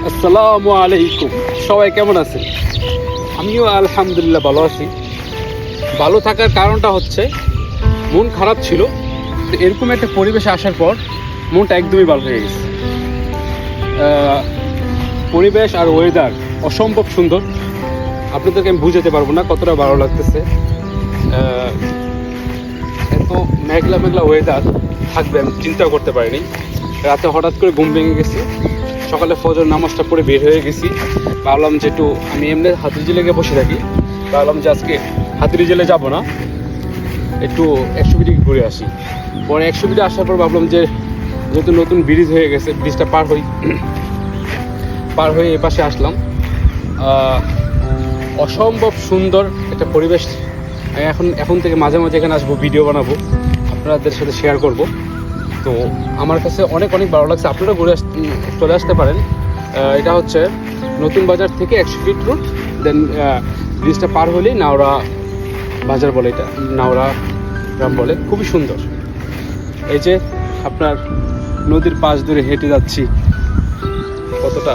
আসসালামু আলাইকুম, সবাই কেমন আছেন? আমিও আলহামদুলিল্লাহ ভালো আছি। ভালো থাকার কারণটা হচ্ছে মন খারাপ ছিল, তো এরকম একটা পরিবেশে আসার পর মনটা একদমই ভালো হয়ে গেছে। পরিবেশ আর ওয়েদার অসম্ভব সুন্দর, আপনাদেরকে আমি বুঝাতে পারবো না কতটা ভালো লাগতেছে। এত মেঘলা মেঘলা ওয়েদার থাকবে আমি চিন্তাও করতে পারিনি। রাতে হঠাৎ করে ঘুম ভেঙে গেছে, সকালে ফজর নামাজটা পড়ে বের হয়ে গেছি। ভাবলাম যে একটু আমি এমনি হাতুড়ি গিয়ে বসে থাকি, ভাবলাম যে আজকে হাতুড়ি জেলে যাবো না, একটু 100 ফিট ঘুরে আসি। পরে 100 ফিটে আসার পর ভাবলাম যে যেহেতু নতুন ব্রিজ হয়ে গেছে, ব্রিজটা পার হয়ে এ পাশে আসলাম। অসম্ভব সুন্দর একটা পরিবেশ। এখন থেকে মাঝে মাঝে এখানে আসবো, ভিডিও বানাবো, আপনাদের সাথে শেয়ার করব। তো আমার কাছে অনেক ভালো লাগছে। আপনারা চলে আসতে পারেন। এটা হচ্ছে নতুন বাজার থেকে 100 ফিট রোড, দেন ব্রিজটা পার হলেই নাওরা বাজার বলে, এটা নাওরা গ্রাম বলে। খুবই সুন্দর। এই যে আপনার নদীর পাশ ধরে হেঁটে যাচ্ছি, কতটা